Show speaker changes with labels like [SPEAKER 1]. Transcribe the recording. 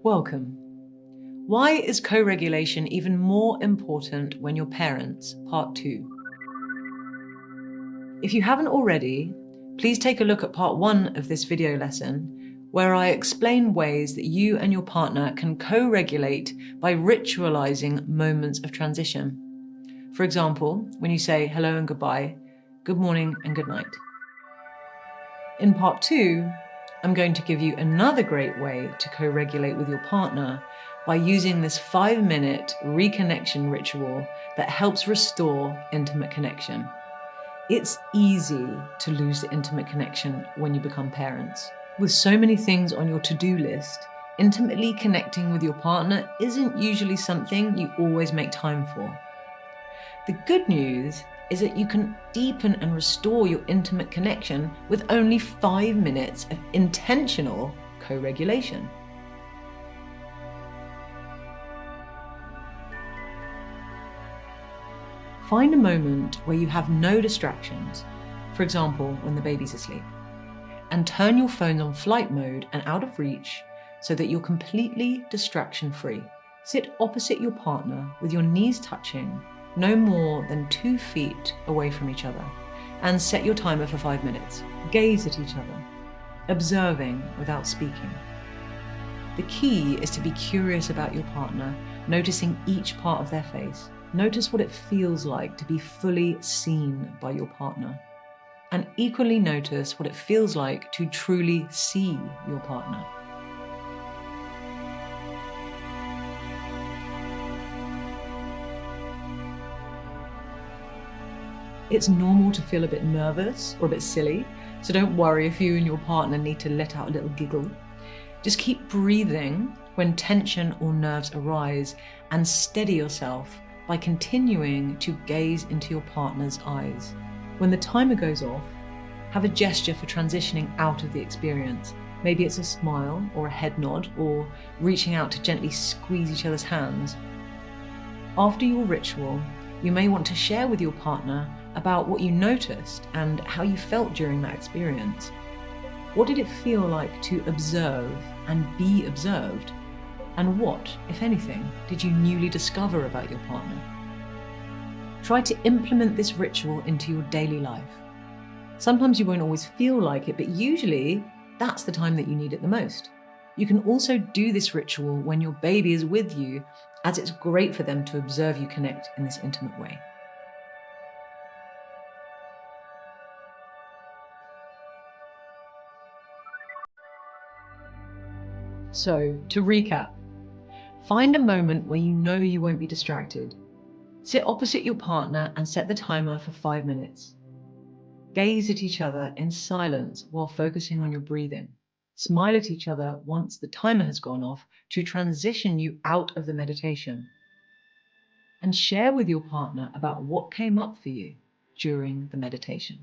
[SPEAKER 1] Welcome. Why is co-regulation even more important when you're parents? Part 2. If you haven't already, please take a look at part 1 of this video lesson, where I explain ways that you and your partner can co-regulate by ritualizing moments of transition. For example, when you say hello and goodbye, good morning and good night. In part 2, I'm going to give you another great way to co-regulate with your partner by using this 5-minute reconnection ritual that helps restore intimate connection. It's easy to lose the intimate connection when you become parents. With so many things on your to-do list, intimately connecting with your partner isn't usually something you always make time for. The good news is that you can deepen and restore your intimate connection with only 5 minutes of intentional co-regulation. Find a moment where you have no distractions, for example, when the baby's asleep, and turn your phone on flight mode and out of reach so that you're completely distraction-free. Sit opposite your partner with your knees touching, no more than 2 feet away from each other, and set your timer for 5 minutes. Gaze at each other, observing without speaking. The key is to be curious about your partner, noticing each part of their face. Notice what it feels like to be fully seen by your partner, and equally notice what it feels like to truly see your partner. It's normal to feel a bit nervous or a bit silly, so don't worry if you and your partner need to let out a little giggle. Just keep breathing when tension or nerves arise, and steady yourself by continuing to gaze into your partner's eyes. When the timer goes off, have a gesture for transitioning out of the experience. Maybe it's a smile or a head nod, or reaching out to gently squeeze each other's hands. After your ritual, you may want to share with your partner about what you noticed and how you felt during that experience. What did it feel like to observe and be observed? And what, if anything, did you newly discover about your partner? Try to implement this ritual into your daily life. Sometimes you won't always feel like it, but usually that's the time that you need it the most. You can also do this ritual when your baby is with you, as it's great for them to observe you connect in this intimate way. So, to recap, find a moment where you know you won't be distracted. Sit opposite your partner and set the timer for 5 minutes. Gaze at each other in silence while focusing on your breathing. Smile at each other once the timer has gone off to transition you out of the meditation. And share with your partner about what came up for you during the meditation.